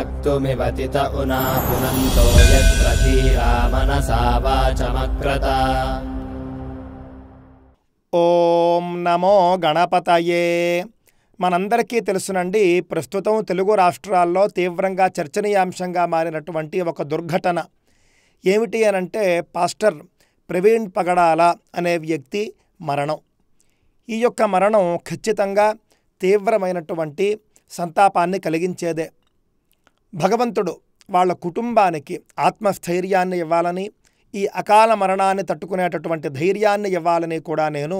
शक्तुमिवतित उना पुनन्तो यत्र धीरा मनसा वाचमक्रत। ఓం నమో గణపతయే. మనందరికీ తెలుసునండి, ప్రస్తుతం తెలుగు రాష్ట్రాల్లో తీవ్రంగా చర్చనీయాంశంగా మారినటువంటి ఒక దుర్ఘటన ఏమిటి అనంటే పాస్టర్ ప్రవీణ్ పగడాల అనే వ్యక్తి మరణం. ఈ యొక్క మరణం ఖచ్చితంగా తీవ్రమైనటువంటి సంతాపాన్ని కలిగించేదే. భగవంతుడు వాళ్ళ కుటుంబానికి ఆత్మస్థైర్యాన్ని ఇవ్వాలని, ఈ అకాల మరణాన్ని తట్టుకునేటటువంటి ధైర్యాన్ని ఇవ్వాలని కూడా నేను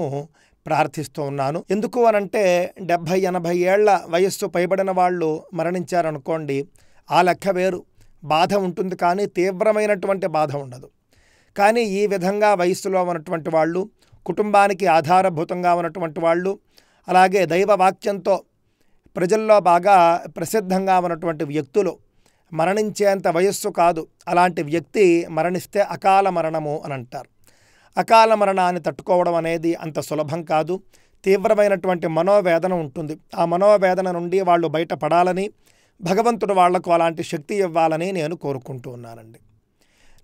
ప్రార్థిస్తూ ఉన్నాను. ఎందుకు అనంటే 70-80 ఏళ్ల వయస్సు పైబడిన వాళ్ళు మరణించారనుకోండి, ఆ లెక్క వేరు, బాధ ఉంటుంది కానీ తీవ్రమైనటువంటి బాధ ఉండదు. కానీ ఈ విధంగా వయస్సులో ఉన్నటువంటి వాళ్ళు, కుటుంబానికి ఆధారభూతంగా ఉన్నటువంటి వాళ్ళు, అలాగే దైవ వాక్యంతో ప్రజల్లో బాగా ప్రసిద్ధంగా ఉన్నటువంటి వ్యక్తులు మరణించేంత వయస్సు కాదు. అలాంటి వ్యక్తి మరణిస్తే అకాల మరణము అని అంటారు. అకాల మరణాన్ని తట్టుకోవడం అనేది అంత సులభం కాదు. తీవ్రమైనటువంటి మనోవేదన ఉంటుంది. ఆ మనోవేదన నుండి వాళ్ళు బయటపడాలని, భగవంతుడు వాళ్లకు అలాంటి శక్తి ఇవ్వాలని నేను కోరుకుంటూ ఉన్నానండి.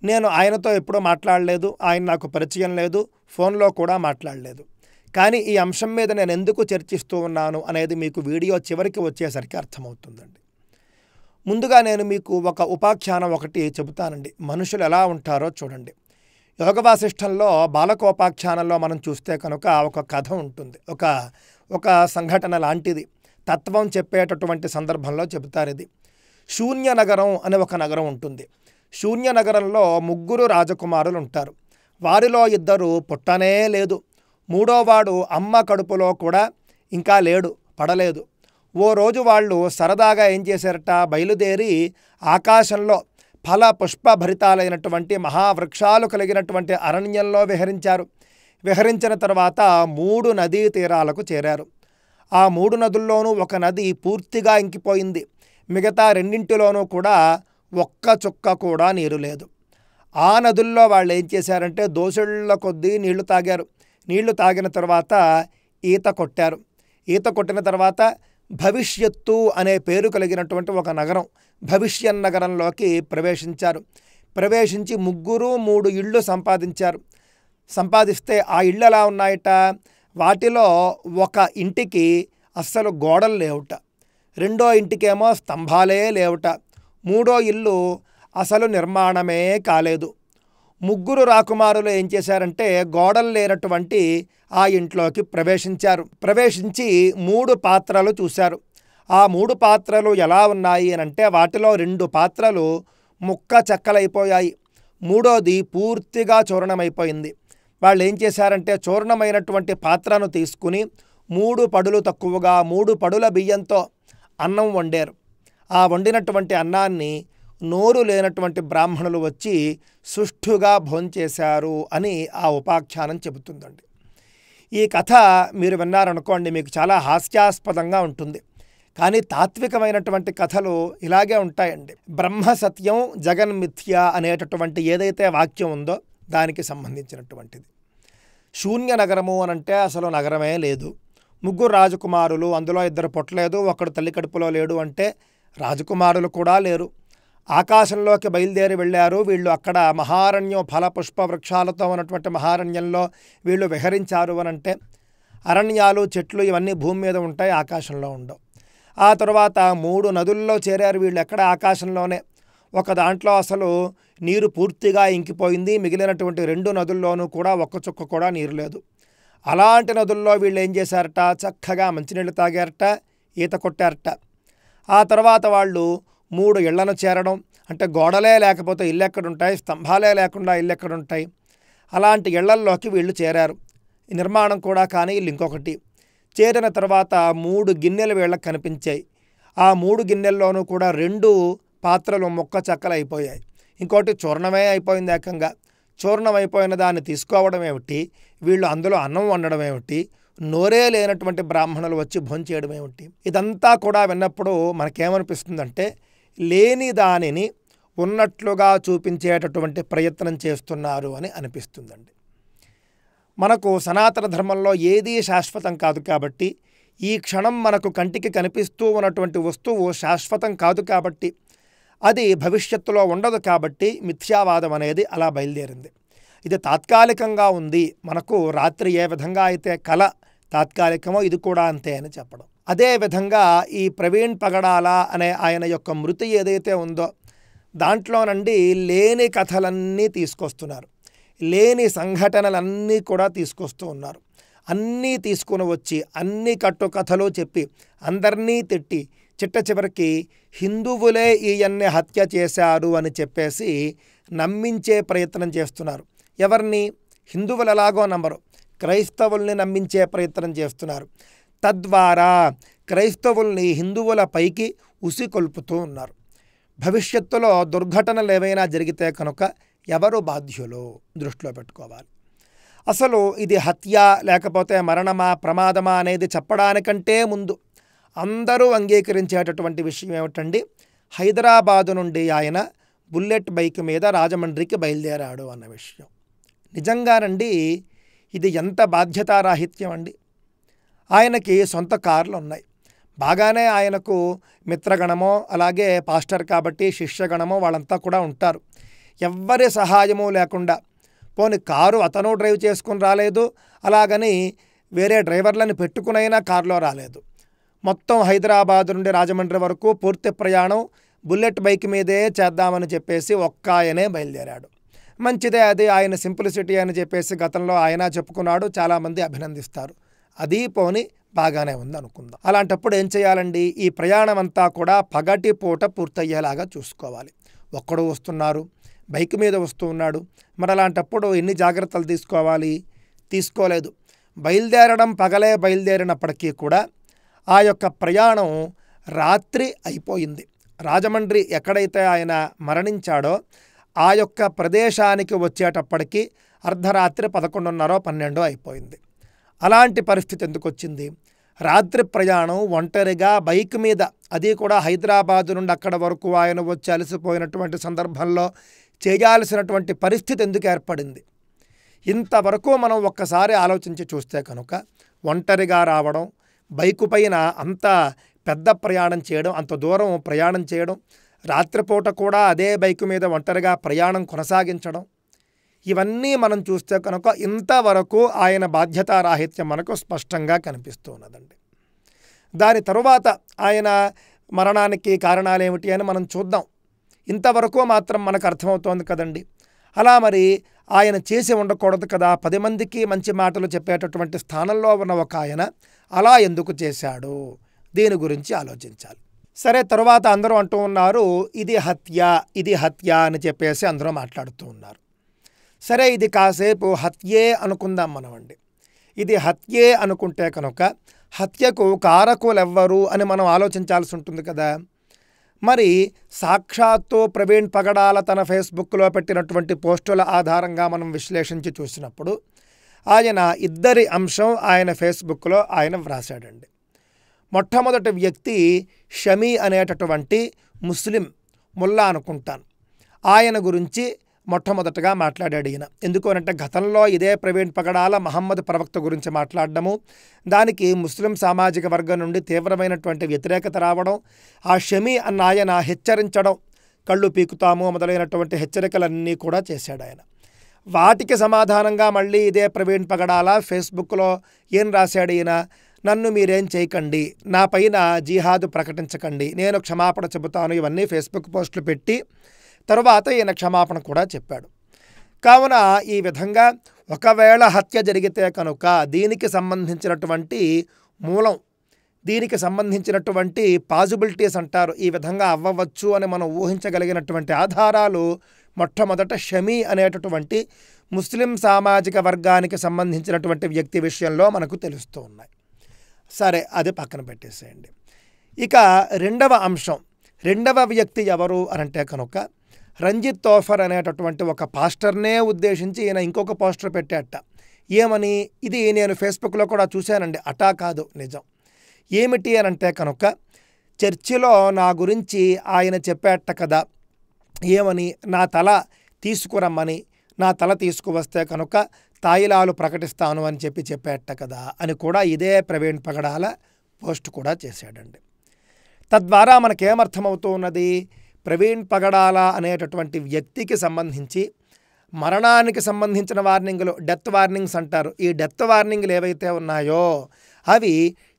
నేను ఆయనతో ఎప్పుడూ మాట్లాడలేదు, ఆయన నాకు పరిచయం లేదు, ఫోన్లో కూడా మాట్లాడలేదు. కానీ ఈ అంశం మీద నేను ఎందుకు చర్చిస్తూ ఉన్నాను అనేది మీకు వీడియో చివరికి వచ్చేసరికి అర్థమవుతుందండి. ముందుగా నేను మీకు ఒక ఉపాఖ్యానం ఒకటి చెబుతానండి. మనుషులు ఎలా ఉంటారో చూడండి. యోగవాసిష్టంలో బాలకోపాఖ్యానంలో మనం చూస్తే కనుక ఒక కథ ఉంటుంది, ఒక సంఘటన లాంటిది. తత్వం చెప్పేటటువంటి సందర్భంలో చెబుతారు ఇది. శూన్యనగరం అనే ఒక నగరం ఉంటుంది. శూన్యనగరంలో 3 రాజకుమారులు ఉంటారు. వారిలో 2 పుట్టనే లేదు. 3వ అమ్మ కడుపులో కూడా ఇంకా లేడు, పడలేదు. ఓ రోజు వాళ్ళు సరదాగా ఏం చేశారట, బయలుదేరి ఆకాశంలో ఫల పుష్పభరితాలైనటువంటి మహావృక్షాలు కలిగినటువంటి అరణ్యంలో విహరించారు. విహరించిన తర్వాత 3 నదీ తీరాలకు చేరారు. ఆ 3 నదుల్లోనూ ఒక నది పూర్తిగా ఇంకిపోయింది. మిగతా 2 కూడా ఒక్క చుక్క కూడా నీరు లేదు. ఆ నదుల్లో వాళ్ళు ఏం చేశారంటే దోసెళ్ల కొద్దీ నీళ్లు తాగారు. నీళ్లు తాగిన తర్వాత ఈత కొట్టారు. ఈత కొట్టిన తర్వాత భవిష్యత్తు అనే పేరు కలిగినటువంటి ఒక నగరం, భవిష్యన్ నగరంలోకి ప్రవేశించారు. ప్రవేశించి 3 ఇళ్ళు సంపాదించారు. సంపాదిస్తే ఆ ఇళ్ళు ఎలా ఉన్నాయట, వాటిలో ఒక ఇంటికి అస్సలు గోడలు లేవుట, 2వ ఇంటికేమో స్తంభాలే లేవుట, 3వ ఇల్లు అసలు నిర్మాణమే కాలేదు. 3 రాకుమారులు ఏం చేశారంటే గోడలు లేనటువంటి ఆ ఇంట్లోకి ప్రవేశించారు. ప్రవేశించి 3 పాత్రలు చూశారు. ఆ 3 పాత్రలు ఎలా ఉన్నాయి అనంటే వాటిలో 2 పాత్రలు ముక్క చెక్కలైపోయాయి, 3వది పూర్తిగా చూర్ణమైపోయింది. వాళ్ళు ఏం చేశారంటే చూర్ణమైనటువంటి పాత్రను తీసుకుని 3 పడులు తక్కువగా 3 పడుల బియ్యంతో అన్నం వండారు. ఆ వండినటువంటి అన్నాన్ని నోరు లేనటువంటి బ్రాహ్మణులు వచ్చి సుష్ఠుగా భోంచేశారు అని ఆ ఉపాఖ్యానం చెబుతుందండి. ఈ కథ మీరు విన్నారనుకోండి, మీకు చాలా హాస్యాస్పదంగా ఉంటుంది. కానీ తాత్వికమైనటువంటి కథలు ఇలాగే ఉంటాయండి. బ్రహ్మ సత్యం జగన్మిథ్య అనేటటువంటి ఏదైతే వాక్యం ఉందో దానికి సంబంధించినటువంటిది. శూన్య నగరము అనంటే అసలు నగరమే లేదు. 3 రాజకుమారులు, అందులో 2 పుట్టలేదు, 1 తల్లి కడుపులో లేడు అంటే రాజకుమారులు కూడా లేరు. ఆకాశంలోకి బయలుదేరి వెళ్ళారు. వీళ్ళు అక్కడ మహారణ్యం ఫల పుష్ప వృక్షాలతో ఉన్నటువంటి మహారణ్యంలో వీళ్ళు విహరించారు అనంటే అరణ్యాలు చెట్లు ఇవన్నీ భూమి మీద ఉంటాయి, ఆకాశంలో ఉండవు. ఆ తర్వాత 3 నదుల్లో చేరారు వీళ్ళు, ఎక్కడ ఆకాశంలోనే. ఒక దాంట్లో అసలు నీరు పూర్తిగా ఇంకిపోయింది, మిగిలినటువంటి 2 నదుల్లోనూ కూడా ఒక్క చుక్క కూడా నీరు లేదు. అలాంటి నదుల్లో వీళ్ళు ఏం చేశారట, చక్కగా మంచినీళ్ళు తాగారట, ఈత కొట్టారట. ఆ తర్వాత వాళ్ళు 3 ఇళ్లను చేరడం, అంటే గోడలే లేకపోతే ఇల్లు ఎక్కడుంటాయి, స్తంభాలే లేకుండా ఇల్లు ఎక్కడుంటాయి, అలాంటి ఇళ్లల్లోకి వీళ్ళు చేరారు. నిర్మాణం కూడా కానీ ఇల్లు ఇంకొకటి. చేరిన తర్వాత 3 గిన్నెలు వీళ్ళకి కనిపించాయి. ఆ 3 గిన్నెల్లోనూ కూడా 2 పాత్రలు మొక్క చెక్కలు అయిపోయాయి, ఇంకోటి చూర్ణమే అయిపోయింది. ఏకంగా చూర్ణం అయిపోయిన దాన్ని తీసుకోవడం ఏమిటి, వీళ్ళు అందులో అన్నం వండడం ఏమిటి, నోరే లేనటువంటి బ్రాహ్మణులు వచ్చి భోంచేయడం ఏమిటి. ఇదంతా కూడా విన్నప్పుడు మనకేమనిపిస్తుందంటే లేని దానిని ఉన్నట్లుగా చూపించేటటువంటి ప్రయత్నం చేస్తున్నారు అని అనిపిస్తుందండి. మనకు సనాతన ధర్మంలో ఏదీ శాశ్వతం కాదు కాబట్టి, ఈ క్షణం మనకు కంటికి కనిపిస్తూ ఉన్నటువంటి వస్తువు శాశ్వతం కాదు కాబట్టి, అది భవిష్యత్తులో ఉండదు కాబట్టి మిథ్యావాదం అనేది అలా బయలుదేరింది. ఇది తాత్కాలికంగా ఉంది, మనకు రాత్రి ఏ విధంగా అయితే కల తాత్కాలికమో ఇది కూడా అంతే అని చెప్పడం. అదేవిధంగా ఈ ప్రవీణ్ పగడాల అనే ఆయన యొక్క మృతి ఏదైతే ఉందో దాంట్లో నుండి లేని కథలన్నీ తీసుకొస్తున్నారు, లేని సంఘటనలన్నీ కూడా తీసుకొస్తూ ఉన్నారు. అన్నీ తీసుకుని వచ్చి అన్ని కట్టుకథలు చెప్పి అందరినీ తిట్టి చిట్ట చివరికి హిందువులే ఈయన్ని హత్య చేశారు అని చెప్పేసి నమ్మించే ప్రయత్నం చేస్తున్నారు. ఎవరిని? హిందువులు ఎలాగో నమ్మరు, క్రైస్తవుల్ని నమ్మించే ప్రయత్నం చేస్తున్నారు. తద్వారా క్రైస్తవుల్ని హిందువుల పైకి ఉసికొల్పుతూ ఉన్నారు. భవిష్యత్తులో దుర్ఘటనలు ఏవైనా జరిగితే కనుక ఎవరు బాధ్యులు దృష్టిలో పెట్టుకోవాలి. అసలు ఇది హత్య లేకపోతే మరణమా ప్రమాదమా అనేది చెప్పడానికంటే ముందు అందరూ అంగీకరించేటటువంటి విషయం ఏమిటండి, హైదరాబాదు నుండి ఆయన బుల్లెట్ బైక్ మీద రాజమండ్రికి బయలుదేరాడు అన్న విషయం. నిజంగానండి ఇది ఎంత బాధ్యతారాహిత్యం అండి. ఆయనకి సొంత కార్లు ఉన్నాయి, బాగానే ఆయనకు మిత్రగణమో అలాగే పాస్టర్ కాబట్టి శిష్యగణమో వాళ్ళంతా కూడా ఉంటారు. ఎవ్వరి సహాయము లేకుండా పోని కారు అతను డ్రైవ్ చేసుకుని రాలేదు, అలాగని వేరే డ్రైవర్లను పెట్టుకునైనా కారులో రాలేదు. మొత్తం హైదరాబాద్ నుండి రాజమండ్రి వరకు పూర్తి ప్రయాణం బుల్లెట్ బైక్ మీదే చేద్దామని చెప్పేసి ఒక్క ఆయనే బయలుదేరాడు. మంచిదే, అది ఆయన సింప్లిసిటీ అని చెప్పేసి గతంలో ఆయన చెప్పుకున్నాడు, చాలామంది అభినందిస్తారు. అది పోని బాగానే ఉంది అనుకుందాం. అలాంటప్పుడు ఏం చేయాలండి, ఈ ప్రయాణం అంతా కూడా పగటి పూట పూర్తయ్యేలాగా చూసుకోవాలి. ఒక్కడు వస్తున్నారు, బైక్ మీద వస్తూ ఉన్నాడు, మరి అలాంటప్పుడు ఎన్ని జాగ్రత్తలు తీసుకోవాలి? తీసుకోలేదు. బయలుదేరడం పగలే బయలుదేరినప్పటికీ కూడా ఆ యొక్క ప్రయాణం రాత్రి అయిపోయింది. రాజమండ్రి ఎక్కడైతే ఆయన మరణించాడో ఆ యొక్క ప్రదేశానికి వచ్చేటప్పటికి అర్ధరాత్రి 11:30-12 అయిపోయింది. అలాంటి పరిస్థితి ఎందుకు వచ్చింది? రాత్రి ప్రయాణం ఒంటరిగా బైక్ మీద, అది కూడా హైదరాబాదు నుండి అక్కడ వరకు ఆయన వచ్చి అలసిపోయినటువంటి సందర్భంలో చేయాల్సినటువంటి పరిస్థితి ఎందుకు ఏర్పడింది? ఇంతవరకు మనం ఒక్కసారి ఆలోచించి చూస్తే కనుక ఒంటరిగా రావడం, బైకు పైన అంత పెద్ద ప్రయాణం చేయడం, అంత దూరం ప్రయాణం చేయడం, రాత్రిపూట కూడా అదే బైకు మీద ఒంటరిగా ప్రయాణం కొనసాగించడం, ఇవన్నీ మనం చూస్తే కనుక ఇంతవరకు ఆయన బాధ్యతారాహిత్యం మనకు స్పష్టంగా కనిపిస్తూ ఉన్నదండి. దాని తరువాత ఆయన మరణానికి కారణాలు ఏమిటి అని మనం చూద్దాం. ఇంతవరకు మాత్రం మనకు అర్థమవుతోంది కదండి. అలా మరి ఆయన చేసి ఉండకూడదు కదా, 10 మందికి మంచి మాటలు చెప్పేటటువంటి స్థానంలో ఉన్న ఒక ఆయన అలా ఎందుకు చేశాడు? దీని గురించి ఆలోచించాలి. సరే, తరువాత అందరూ అంటూ ఉన్నారు ఇది హత్య, ఇది హత్య అని చెప్పేసి అందరూ మాట్లాడుతూ ఉన్నారు. సరే, ఇది కాసేపు హత్యే అనుకుందాం మనమండి. ఇది హత్యే అనుకుంటే కనుక హత్యకు కారకులెవ్వరు అని మనం ఆలోచించాల్సి ఉంటుంది కదా. మరి సాక్షాత్తు ప్రవీణ్ పగడాల తన ఫేస్బుక్లో పెట్టినటువంటి పోస్టుల ఆధారంగా మనం విశ్లేషించి చూసినప్పుడు ఆయన ఇద్దరి అంశం ఆయన ఫేస్బుక్లో ఆయన వ్రాసాడండి. మొట్టమొదటి వ్యక్తి షమీ అనేటటువంటి ముస్లిం ముల్లా అనుకుంటాను, ఆయన గురించి మొట్టమొదటగా మాట్లాడాడు ఈయన. ఎందుకు అంటే గతంలో ఇదే ప్రవీణ్ పగడాల మహమ్మద్ ప్రవక్త గురించి మాట్లాడడము, దానికి ముస్లిం సామాజిక వర్గం నుండి తీవ్రమైనటువంటి వ్యతిరేకత రావడం, ఆ షమీ అన్న ఆయన హెచ్చరించడం, కళ్ళు పీకుతాము మొదలైనటువంటి హెచ్చరికలన్నీ కూడా చేశాడు ఆయన. వాటికి సమాధానంగా మళ్ళీ ఇదే ప్రవీణ్ పగడాల ఫేస్బుక్లో ఏం రాశాడు ఈయన, నన్ను మీరేం చేయకండి, నా పైన జిహాదు ప్రకటించకండి, నేను క్షమాపణ చెబుతాను, ఇవన్నీ ఫేస్బుక్ పోస్టులు పెట్టి తరువాత ఈయన క్షమాపణ కూడా చెప్పాడు. కావున ఈ విధంగా ఒకవేళ హత్య జరిగితే కనుక దీనికి సంబంధించినటువంటి మూలం, దీనికి సంబంధించినటువంటి పాజిబిలిటీస్ అంటారు, ఈ విధంగా అవ్వవచ్చు అని మనం ఊహించగలిగినటువంటి ఆధారాలు మొట్టమొదట షమీ అనేటటువంటి ముస్లిం సామాజిక వర్గానికి సంబంధించినటువంటి వ్యక్తి విషయంలో మనకు తెలుస్తూ ఉన్నాయి. సరే, అది పక్కన పెట్టేసేయండి. ఇక రెండవ అంశం, రెండవ వ్యక్తి ఎవరు అనంటే కనుక రంజిత్ తోఫర్ అనేటటువంటి ఒక పాస్టర్నే ఉద్దేశించి ఈయన ఇంకొక పోస్టర్ పెట్టాట. ఏమని? ఇది నేను ఫేస్బుక్లో కూడా చూశానండి, అటా కాదు నిజం. ఏమిటి అనంటే కనుక చర్చిలో నా గురించి ఆయన చెప్పాట కదా, ఏమని, నా తల తీసుకురమ్మని, నా తల తీసుకువస్తే కనుక తాయిలాలు ప్రకటిస్తాను అని చెప్పాట కదా అని కూడా ఇదే ప్రవీణ్ పగడాల పోస్ట్ కూడా చేశాడండి. తద్వారా మనకేమర్థమవుతూ ఉన్నది, ప్రవీణ్ పగడాల అనేటటువంటి వ్యక్తికి సంబంధించి మరణానికి సంబంధించిన వార్నింగ్లు, డెత్ వార్నింగ్స్ అంటారు. ఈ డెత్ వార్నింగ్లు ఏవైతే ఉన్నాయో అవి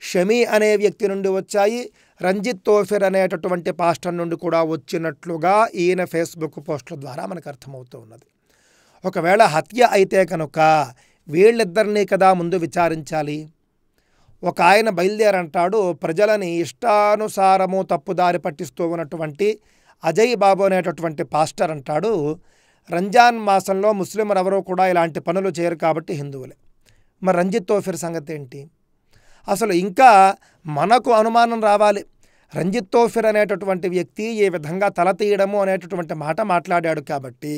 షమీ అనే వ్యక్తి నుండి వచ్చాయి, రంజిత్ తోఫిర్ అనేటటువంటి పాస్టర్ నుండి కూడా వచ్చినట్లుగా ఈయన ఫేస్బుక్ పోస్టుల ద్వారా మనకు అర్థమవుతూ ఉన్నది. ఒకవేళ హత్య అయితే కనుక వీళ్ళిద్దరినీ కదా ముందు విచారించాలి. ఒక ఆయన బయలుదేరంటాడు, ప్రజలని ఇష్టానుసారము తప్పుదారి పట్టిస్తూ ఉన్నటువంటి అజయ్ బాబు అనేటటువంటి పాస్టర్ అంటాడు, రంజాన్ మాసంలో ముస్లింలు ఎవరూ కూడా ఇలాంటి పనులు చేయరు కాబట్టి హిందువులే. మరి రంజిత్ తోఫిర్ సంగతి ఏంటి? అసలు ఇంకా మనకు అనుమానం రావాలి. రంజిత్ తోఫిర్ అనేటటువంటి వ్యక్తి ఏ విధంగా తల తీయడము అనేటటువంటి మాట మాట్లాడాడు కాబట్టి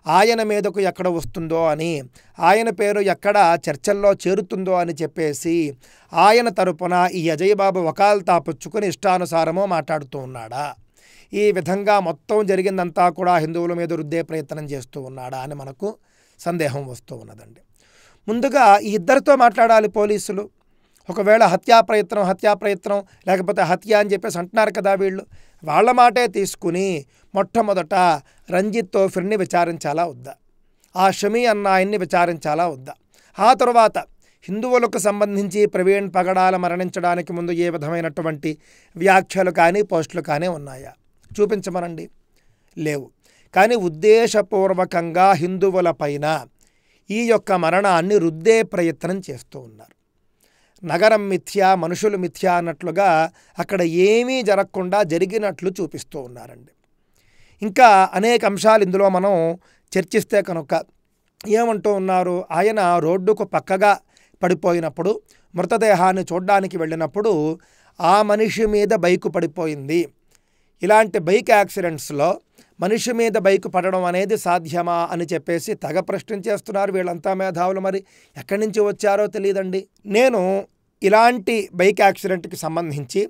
ఆయన మీదకు ఎక్కడ వస్తుందో అని, ఆయన పేరు ఎక్కడ చర్చల్లో చేరుతుందో అని చెప్పేసి ఆయన తరపున ఈ అజయ్ బాబు వకాల్తా పుచ్చుకొని ఇష్టానుసారమో మాట్లాడుతూ ఉన్నాడా? ఈ విధంగా మొత్తం జరిగిందంతా కూడా హిందువుల మీద రుద్దే ప్రయత్నం చేస్తూ ఉన్నాడా అని మనకు సందేహం వస్తూ ఉన్నదండి. ముందుగా ఈ ఇద్దరితో మాట్లాడాలి పోలీసులు. ఒకవేళ హత్యా ప్రయత్నం లేకపోతే హత్య అని చెప్పేసి అంటున్నారు కదా వీళ్ళు, వాళ్ళ మాటే తీసుకుని మొట్టమొదట రంజిత్ తోఫిర్ని విచారించాలా వద్దా, ఆ షమీ అన్న ఆయన్ని విచారించాలా వద్దా, ఆ తర్వాత హిందువులకు సంబంధించి ప్రవీణ్ పగడాల మరణించడానికి ముందు ఏ విధమైనటువంటి వ్యాఖ్యలు కానీ పోస్టులు కానీ ఉన్నాయా చూపించమనండి. లేవు. కానీ ఉద్దేశపూర్వకంగా హిందువుల పైన ఈ యొక్క మరణాన్ని రుద్దే ప్రయత్నం చేస్తూ ఉన్నారు. నగరం మిథ్య, మనుషులు మిథ్య అన్నట్లుగా అక్కడ ఏమీ జరగకుండా జరిగినట్లు చూపిస్తూ ఉన్నారండి. ఇంకా అనేక అంశాలు ఇందులో మనం చర్చిస్తే కనుక ఏమంటూ ఉన్నారు, ఆయన రోడ్డుకు పక్కగా పడిపోయినప్పుడు మృతదేహాన్ని చూడడానికి వెళ్ళినప్పుడు ఆ మనిషి మీద బైకు పడిపోయింది. ఇలాంటి బైక్ యాక్సిడెంట్స్లో మనిషి మీద బైకు పడడం అనేది సాధ్యమా అని చెప్పేసి తెగ ప్రశ్నించేస్తున్నారు వీళ్ళంతా మేధావులు. మరి ఎక్కడి నుంచి వచ్చారో తెలియదండి. నేను ఇలాంటి బైక్ యాక్సిడెంట్కి సంబంధించి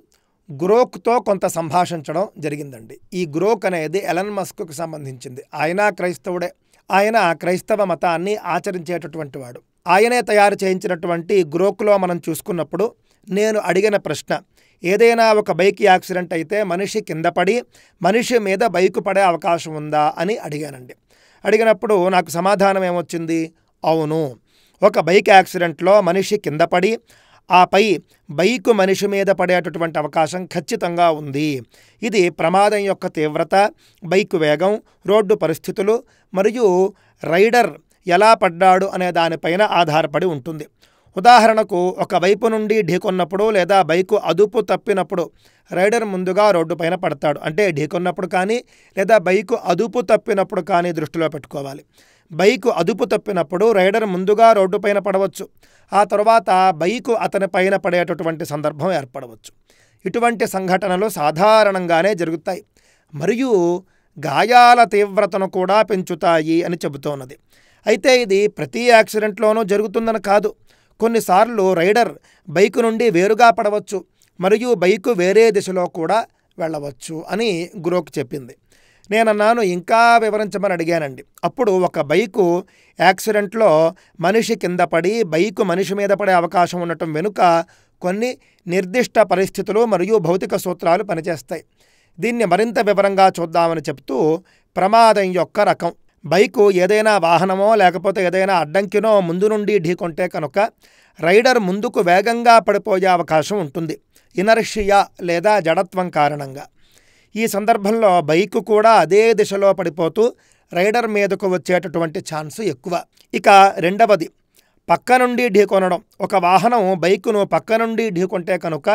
గ్రోక్తో కొంత సంభాషించడం జరిగిందండి. ఈ గ్రోక్ అనేది ఎలన్ మస్క్కు సంబంధించింది. ఆయన క్రైస్తవుడే. ఆయన క్రైస్తవ మతాన్ని ఆచరించేటటువంటి వాడు. ఆయనే తయారు చేయించినటువంటి గ్రోక్లో మనం చూసుకున్నప్పుడు నేను అడిగిన ప్రశ్న, ఏదైనా ఒక బైక్ యాక్సిడెంట్ అయితే మనిషి కింద పడి మనిషి మీద బైకు పడే అవకాశం ఉందా అని అడిగానండి. అడిగినప్పుడు నాకు సమాధానం ఏమొచ్చింది, అవును, ఒక బైక్ యాక్సిడెంట్లో మనిషి కింద పడి ఆపై బైకు మనిషి మీద పడేటటువంటి అవకాశం ఖచ్చితంగా ఉంది. ఇది ప్రమాదం యొక్క తీవ్రత, బైకు వేగం, రోడ్డు పరిస్థితులు మరియు రైడర్ ఎలా పడ్డాడు అనే దానిపైన ఆధారపడి ఉంటుంది. ఉదాహరణకు ఒక వైపు నుండి ఢీకొన్నప్పుడు లేదా బైకు అదుపు తప్పినప్పుడు రైడర్ ముందుగా రోడ్డు పైన పడతాడు. అంటే ఢీకొన్నప్పుడు కానీ లేదా బైకు అదుపు తప్పినప్పుడు కానీ దృష్టిలో పెట్టుకోవాలి. బైకు అదుపు తప్పినప్పుడు రైడర్ ముందుగా రోడ్డు పైన పడవచ్చు, ఆ తర్వాత బైకు అతని పైన పడేటటువంటి సందర్భం ఏర్పడవచ్చు. ఇటువంటి సంఘటనలు సాధారణంగానే జరుగుతాయి మరియు గాయాల తీవ్రతను కూడా పెంచుతాయి అని చెబుతోన్నది. అయితే ఇది ప్రతి యాక్సిడెంట్లోనూ జరుగుతుందని కాదు. కొన్నిసార్లు రైడర్ బైకు నుండి వేరుగా పడవచ్చు మరియు బైకు వేరే దిశలో కూడా వెళ్ళవచ్చు అని గ్రోక్ చెప్పింది. నేనన్నాను ఇంకా వివరించమని అడిగానండి. అప్పుడు ఒక బైకు యాక్సిడెంట్లో మనిషి కింద పడి బైకు మనిషి మీద పడే అవకాశం ఉండటం వెనుక కొన్ని నిర్దిష్ట పరిస్థితులు మరియు భౌతిక సూత్రాలు పనిచేస్తాయి. దీన్ని మరింత వివరంగా చూద్దామని చెప్తూ ప్రమాదం యొక్క రకం, బైకు ఏదైనా వాహనమో లేకపోతే ఏదైనా అడ్డంకినో ముందు నుండి ఢీకొంటే కనుక రైడర్ ముందుకు వేగంగా పడిపోయే అవకాశం ఉంటుంది, ఇనర్షియా లేదా జడత్వం కారణంగా. ఈ సందర్భంలో బైకు కూడా అదే దిశలో పడిపోతూ రైడర్ మీదకు వచ్చేటటువంటి ఛాన్స్ ఎక్కువ. ఇక రెండవది పక్క నుండి ఢీకొనడం. ఒక వాహనం బైకును పక్క నుండి ఢీకొంటే కనుక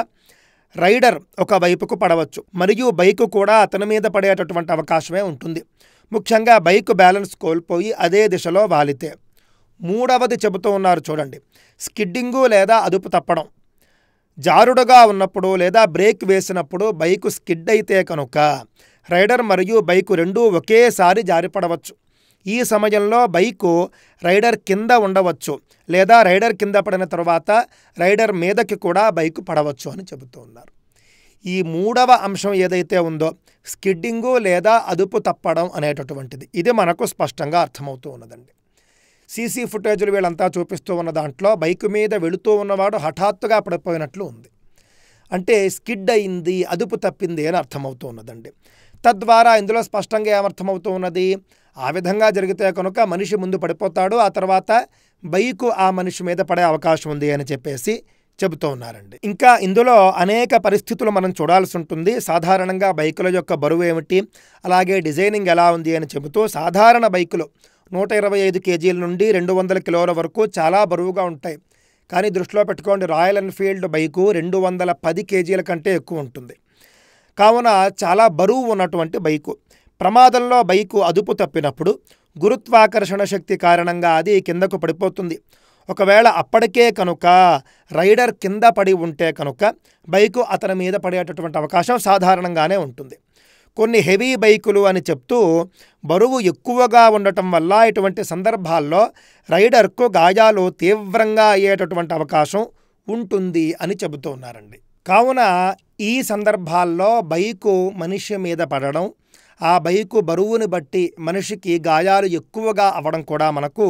రైడర్ ఒక వైపుకు పడవచ్చు మరియు బైకు కూడా అతని మీద పడేటటువంటి అవకాశమే ఉంటుంది, ముఖ్యంగా బైకు బ్యాలెన్స్ కోల్పోయి అదే దిశలో వాలితే. మూడవది చెబుతూ ఉన్నారు చూడండి, స్కిడ్డింగు లేదా అదుపు తప్పడం. జారుడుగా ఉన్నప్పుడు లేదా బ్రేక్ వేసినప్పుడు బైకు స్కిడ్ అయితే కనుక రైడర్ మరియు బైకు రెండూ ఒకేసారి జారిపడవచ్చు. ఈ సమయంలో బైకు రైడర్ కింద ఉండవచ్చు లేదా రైడర్ కింద పడిన తర్వాత రైడర్ మీదకి కూడా బైకు పడవచ్చు అని చెబుతూ ఉన్నారు. ఈ మూడవ అంశం ఏదైతే ఉందో స్కిడ్డింగు లేదా అదుపు తప్పడం అనేటటువంటిది, ఇది మనకు స్పష్టంగా అర్థమవుతూ ఉన్నదండి. సీసీ ఫుటేజ్లు వీళ్ళంతా చూపిస్తూ ఉన్న దాంట్లో బైకు మీద వెళుతూ ఉన్నవాడు హఠాత్తుగా పడిపోయినట్లు ఉంది. అంటే స్కిడ్ అయింది, అదుపు తప్పింది అని అర్థమవుతూ ఉన్నదండి. తద్వారా ఇందులో స్పష్టంగా ఏమర్థమవుతూ ఉన్నది, ఆ విధంగా జరిగితే కనుక మనిషి ముందు పడిపోతాడు, ఆ తర్వాత బైకు ఆ మనిషి మీద పడే అవకాశం ఉంది అని చెప్పేసి చెబుతూ ఉన్నారండి. ఇంకా ఇందులో అనేక పరిస్థితులు మనం చూడాల్సి ఉంటుంది. సాధారణంగా బైకుల యొక్క బరువు ఏమిటి, అలాగే డిజైనింగ్ ఎలా ఉంది అని చెబుతూ, సాధారణ బైకులు 125 కేజీల నుండి 200 కిలోల వరకు చాలా బరువుగా ఉంటాయి. కానీ దృష్టిలో పెట్టుకోండి, రాయల్ ఎన్ఫీల్డ్ బైకు 210 కేజీల కంటే ఎక్కువ ఉంటుంది. కావున చాలా బరువు ఉన్నటువంటి బైకు. ప్రమాదంలో బైకు అదుపు తప్పినప్పుడు గురుత్వాకర్షణ శక్తి కారణంగా అది కిందకు పడిపోతుంది. ఒకవేళ అప్పటికే కనుక రైడర్ కింద పడి ఉంటే కనుక బైకు అతని మీద పడేటటువంటి అవకాశం సాధారణంగానే ఉంటుంది. కొన్ని హెవీ బైకులు అని చెప్తూ బరువు ఎక్కువగా ఉండటం వల్ల ఇటువంటి సందర్భాల్లో రైడర్కు గాయాలు తీవ్రంగా అయ్యేటటువంటి అవకాశం ఉంటుంది అని చెబుతూ ఉన్నారండి. కావున ఈ సందర్భాల్లో బైకు మనిషి మీద పడడం, ఆ బైకు బరువుని బట్టి మనిషికి గాయాలు ఎక్కువగా అవ్వడం కూడా మనకు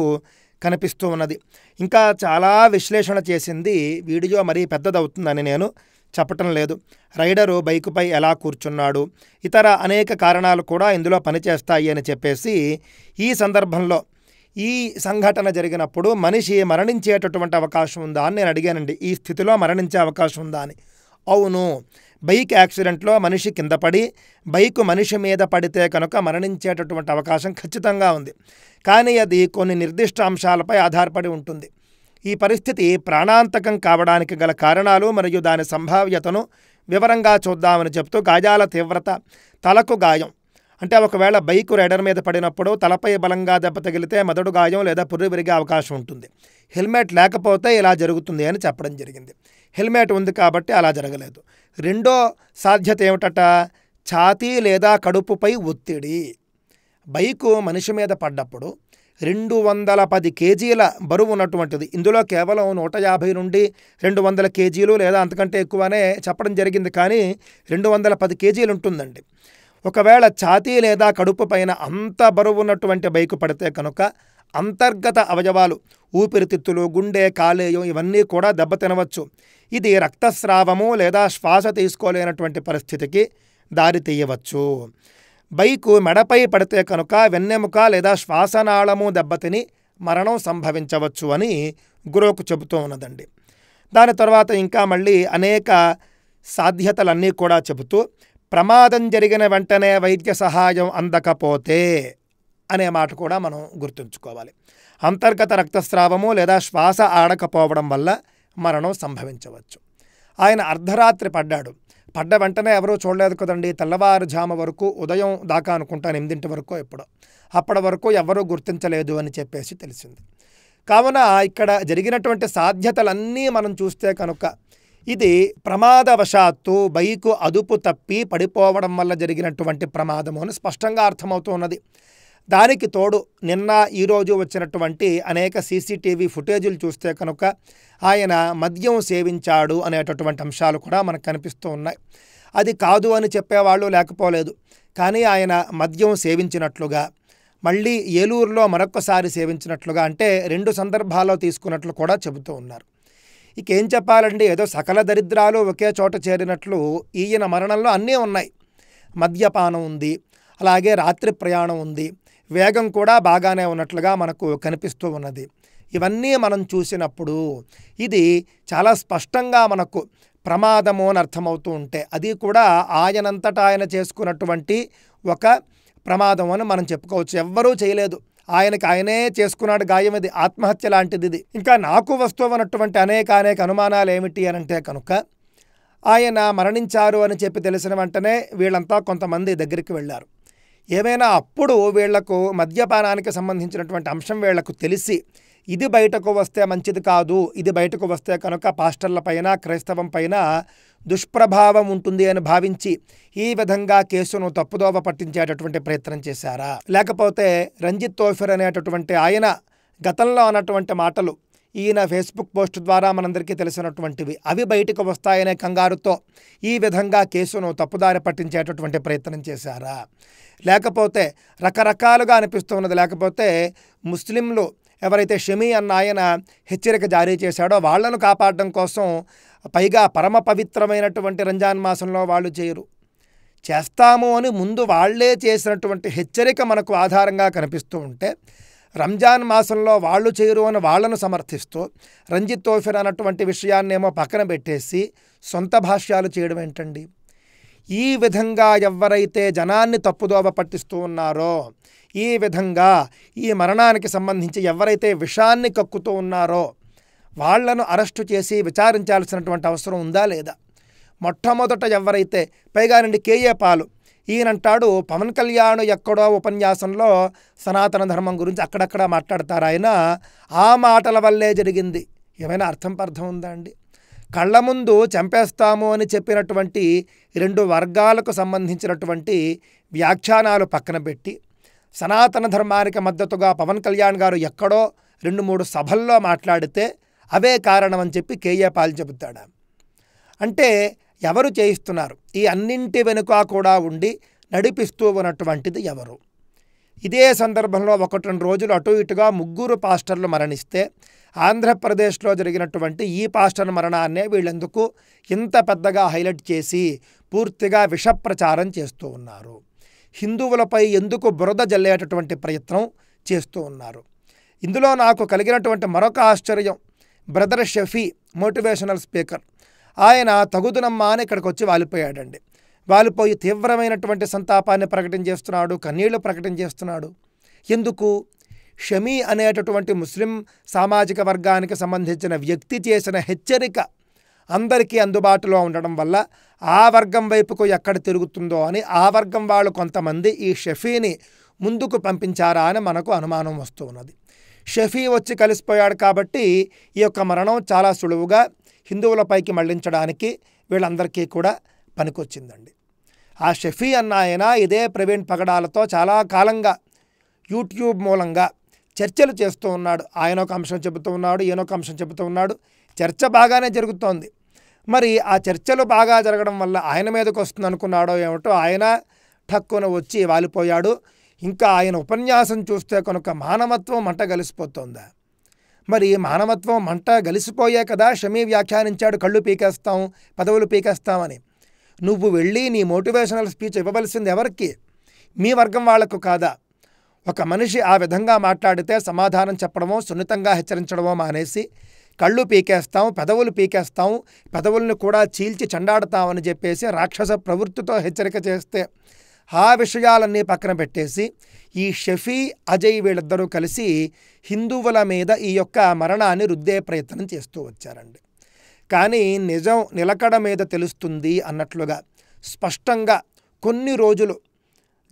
కనిపిస్తూ ఉన్నది. ఇంకా చాలా విశ్లేషణ చేసింది, వీడియో మరీ పెద్దదవుతుందని నేను చెప్పటం లేదు. రైడరు బైకుపై ఎలా కూర్చున్నాడు, ఇతర అనేక కారణాలు కూడా ఇందులో పనిచేస్తాయి అని చెప్పేసి, ఈ సందర్భంలో ఈ సంఘటన జరిగినప్పుడు మనిషి మరణించేటటువంటి అవకాశం ఉందా అని నేను అడిగానండి. ఈ స్థితిలో మరణించే అవకాశం ఉందా అని. అవును, బైక్ యాక్సిడెంట్లో మనిషి కింద పడి బైకు మనిషి మీద పడితే కనుక మరణించేటటువంటి అవకాశం ఖచ్చితంగా ఉంది. కానీ అది కొన్ని నిర్దిష్ట అంశాలపై ఆధారపడి ఉంటుంది. ఈ పరిస్థితి ప్రాణాంతకం కావడానికి గల కారణాలు మరియు దాని సంభావ్యతను వివరంగా చూద్దామని చెప్తూ, గాయాల తీవ్రత, తలకు గాయం అంటే ఒకవేళ బైకు రైడర్ మీద పడినప్పుడు తలపై బలంగా దెబ్బ తగిలితే మెదడు గాయం లేదా పుర్రి విరిగే అవకాశం ఉంటుంది. హెల్మెట్ లేకపోతే ఇలా జరుగుతుంది అని చెప్పడం జరిగింది. హెల్మెట్ ఉంది కాబట్టి అలా జరగలేదు. రెండో సాధ్యత ఏమిటట, ఛాతీ లేదా కడుపుపై ఒత్తిడి. బైకు మనిషి మీద పడ్డప్పుడు 210 కేజీల బరువు ఉన్నటువంటిది, ఇందులో కేవలం 150 నుండి 200 కేజీలు లేదా అంతకంటే ఎక్కువనే చెప్పడం జరిగింది, కానీ 210 కేజీలు ఉంటుందండి. ఒకవేళ ఛాతీ లేదా కడుపు పైన అంత బరువు ఉన్నటువంటి బైకు పడితే కనుక అంతర్గత అవయవాలు, ఊపిరితిత్తులు, గుండె, కాలేయం ఇవన్నీ కూడా దెబ్బతినవచ్చు. ఇది రక్తస్రావము లేదా శ్వాస తీసుకోలేనటువంటి పరిస్థితికి దారి తీయవచ్చు. బైకు మెడపై పడితే కనుక వెన్నెముక లేదా శ్వాసనాళము దెబ్బతిని మరణం సంభవించవచ్చు అని గురువుకు చెబుతూ ఉన్నదండి. దాని తర్వాత ఇంకా మళ్ళీ అనేక సాధ్యతలన్నీ కూడా చెబుతూ, ప్రమాదం జరిగిన వెంటనే వైద్య సహాయం అందకపోతే అనే మాట కూడా మనం గుర్తుంచుకోవాలి. అంతర్గత రక్తస్రావము లేదా శ్వాస ఆడకపోవడం వల్ల మరణం సంభవించవచ్చు. ఆయన అర్ధరాత్రి పడ్డాడు. పడ్డ వెంటనే ఎవరూ చూడలేదు కదండి, తెల్లవారుజాము వరకు, ఉదయం దాకా అనుకుంటాను 8 వరకు ఎప్పుడో, అప్పటి వరకు ఎవరూ గుర్తించలేదు అని చెప్పేసి తెలిసింది. కావున ఇక్కడ జరిగినటువంటి సాధ్యతలన్నీ మనం చూస్తే కనుక ఇది ప్రమాదవశాత్తు బైకు అదుపు తప్పి పడిపోవడం వల్ల జరిగినటువంటి ప్రమాదము అని స్పష్టంగా అర్థమవుతున్నది. దానికి తోడు నిన్న ఈరోజు వచ్చినటువంటి అనేక సీసీటీవీ ఫుటేజీలు చూస్తే కనుక ఆయన మద్యం సేవించాడు అనేటటువంటి అంశాలు కూడా మనకు కనిపిస్తూ ఉన్నాయి. అది కాదు అని చెప్పేవాళ్ళు లేకపోలేదు, కానీ ఆయన మద్యం సేవించినట్లుగా, మళ్ళీ ఏలూరులో మరొక్కసారి సేవించినట్లుగా, అంటే 2 సందర్భాల్లో తీసుకున్నట్లు కూడా చెబుతూ ఉన్నారు. ఇక ఏం చెప్పాలండి, ఏదో సకల దరిద్రాలు ఒకే చోట చేరినట్లు ఈయన మరణంలో అన్నీ ఉన్నాయి. మద్యపానం ఉంది, అలాగే రాత్రి ప్రయాణం ఉంది, వేగం కూడా బాగానే ఉన్నట్లుగా మనకు కనిపిస్తూ ఉన్నది. ఇవన్నీ మనం చూసినప్పుడు ఇది చాలా స్పష్టంగా మనకు ప్రమాదము అని అర్థమవుతూ ఉంటే, అది కూడా ఆయనంతటా ఆయన చేసుకున్నటువంటి ఒక ప్రమాదం అని మనం చెప్పుకోవచ్చు. ఎవ్వరూ చేయలేదు, ఆయనకి ఆయనే చేసుకున్నాడు గాయం. ఇది ఆత్మహత్య లాంటిది. ఇది ఇంకా నాకు వస్తున్నటువంటి అనేక అనుమానాలు ఏమిటి అని అంటే కనుక, ఆయన మరణించారు అని చెప్పి తెలిసిన వెంటనే వీళ్ళంతా కొంతమంది దగ్గరికి వెళ్ళారు. ఏమైనా అప్పుడు వీళ్లకు మద్యపానానికి సంబంధించినటువంటి అంశం వీళ్లకు తెలిసి, ఇది బయటకు వస్తే మంచిది కాదు, ఇది బయటకు వస్తే కనుక పాస్టర్ల పైన, క్రైస్తవం పైన దుష్ప్రభావం ఉంటుంది అని భావించి ఈ విధంగా కేసును తప్పుదోవ పట్టించేటటువంటి ప్రయత్నం చేశారా? లేకపోతే రంజిత్ తోఫిర్ అనేటటువంటి ఆయన గతంలో అన్నటువంటి మాటలు ఈయన ఫేస్బుక్ పోస్ట్ ద్వారా మనందరికీ తెలిసినటువంటివి, అవి బయటకు వస్తాయనే కంగారుతో ఈ విధంగా కేసును తప్పుదారి పట్టించేటటువంటి ప్రయత్నం చేశారా? లేకపోతే రకరకాలుగా అనిపిస్తున్నది. లేకపోతే ముస్లింలు ఎవరైతే షమీ అన్న ఆయన హెచ్చరిక జారీ చేశాడో వాళ్లను కాపాడడం కోసం, పైగా పరమ పవిత్రమైనటువంటి రంజాన్ మాసంలో వాళ్ళు చేయరు, చేస్తాము అని ముందు వాళ్లే చేసినటువంటి హెచ్చరిక మనకు ఆధారంగా కనిపిస్తూ ఉంటే, రంజాన్ మాసంలో వాళ్ళు చేయరు అని వాళ్లను సమర్థిస్తూ రంజిత్ తోఫిర్ అన్నటువంటి విషయాన్నేమో పక్కన పెట్టేసి సొంత భాష్యాలు చేయడం ఏంటండి? ఈ విధంగా ఎవరైతే జనాన్ని తప్పుదోవ పట్టిస్తూ ఉన్నారో, ఈ విధంగా ఈ మరణానికి సంబంధించి ఎవరైతే విషాన్ని కక్కుతూ ఉన్నారో వాళ్లను అరెస్టు చేసి విచారించాల్సినటువంటి అవసరం ఉందా లేదా? మొట్టమొదట ఎవరైతే, పైగా నుండి కేఏ పాలు ఈయనంటాడు, పవన్ కళ్యాణ్ ఎక్కడో ఉపన్యాసంలో సనాతన ధర్మం గురించి అక్కడక్కడ మాట్లాడతారు ఆయన, ఆ మాటల వల్లే జరిగింది. ఏమైనా అర్థం ఉందా అండి? కళ్ళ ముందు చంపేస్తాము అని చెప్పినటువంటి 2 వర్గాలకు సంబంధించినటువంటి వ్యాఖ్యానాలు పక్కన పెట్టి, సనాతన ధర్మానికి మద్దతుగా పవన్ కళ్యాణ్ గారు ఎక్కడో 2-3 సభల్లో మాట్లాడితే అవే కారణం అని చెప్పి కేఏ పాల్ చెబుతాడు. అంటే ఎవరు చేయిస్తున్నారు? ఈ అన్నింటి వెనుక కూడా ఉండి నడిపిస్తూ ఉన్నటువంటిది ఎవరు? ఇదే సందర్భంలో 1-2 రోజులు అటు ఇటుగా 3 పాస్టర్లు మరణిస్తే, ఆంధ్రప్రదేశ్లో జరిగినటువంటి ఈ పాస్టర్ మరణాన్నే వీళ్ళెందుకు ఇంత పెద్దగా హైలైట్ చేసి పూర్తిగా విష ప్రచారం చేస్తూ ఉన్నారు? హిందువులపై ఎందుకు బురద జల్లేటటువంటి ప్రయత్నం చేస్తూ ఉన్నారు? ఇందులో నాకు కలిగినటువంటి మరొక ఆశ్చర్యం, బ్రదర్ షఫీ మోటివేషనల్ స్పీకర్, ఆయన తగుదునమ్మా అని ఇక్కడికి వచ్చి వాలిపోయాడండి. వాలిపోయి తీవ్రమైనటువంటి సంతాపాన్ని ప్రకటించేస్తున్నాడు, కన్నీళ్లు ప్రకటించేస్తున్నాడు. ఎందుకు? షమీ అనేటటువంటి ముస్లిం సామాజిక వర్గానికి సంబంధించిన వ్యక్తి చేసిన హెచ్చరిక అందరికీ అందుబాటులో ఉండడం వల్ల ఆ వర్గం వైపుకు ఎక్కడ తిరుగుతుందో అని ఆ వర్గం వాళ్ళు కొంతమంది ఈ షఫీని ముందుకు పంపించారా అని మనకు అనుమానం వస్తూ ఉన్నది. షఫీ వచ్చి కలిసిపోయాడు కాబట్టి ఈ యొక్క మరణం చాలా సులువుగా హిందువులపైకి మళ్లించడానికి వీళ్ళందరికీ కూడా పనికొచ్చిందండి. ఆ షఫీ అన్న ఆయన ఇదే ప్రవీణ్ పగడాలతో చాలా కాలంగా యూట్యూబ్ మూలంగా చర్చలు చేస్తూ ఉన్నాడు. ఆయన ఒక అంశం చెబుతూ ఉన్నాడు, ఈయనొక అంశం చెబుతూ ఉన్నాడు. చర్చ బాగానే జరుగుతోంది. మరి ఆ చర్చలు బాగా జరగడం వల్ల ఆయన మీదకి వస్తుంది అనుకున్నాడో ఏమిటో, ఆయన ఠక్కున వచ్చి వాలిపోయాడు. ఇంకా ఆయన ఉపన్యాసం చూస్తే కనుక మానవత్వం మంట గలిసిపోతుందా? మరి మానవత్వం మంట గలిసిపోయే కదా షమీ వ్యాఖ్యానించాడు, కళ్ళు పీకేస్తాం, పదవులు పీకేస్తామని. నువ్వు వెళ్ళి నీ మోటివేషనల్ స్పీచ్ ఇవ్వవలసింది ఎవరికి? మీ వర్గం వాళ్లకు కాదా? ఒక మనిషి ఆ విధంగా మాట్లాడితే సమాధానం చెప్పడమో సున్నితంగా హెచ్చరించడమో మానేసి కళ్ళు పీకేస్తాం, పెదవులు పీకేస్తాం, పెదవుల్ని కూడా చీల్చి చెండాడతామని చెప్పేసి రాక్షస ప్రవృత్తితో హెచ్చరిక చేస్తే ఆ విషయాలన్నీ పక్కన పెట్టేసి ఈ షఫీ, అజయ్ వీళ్ళిద్దరూ కలిసి హిందువుల మీద ఈ యొక్క మరణాన్ని రుద్దే ప్రయత్నం చేస్తూ వచ్చారండి. కానీ నిజం నిలకడ మీద తెలుస్తుంది అన్నట్లుగా స్పష్టంగా కొన్ని రోజులు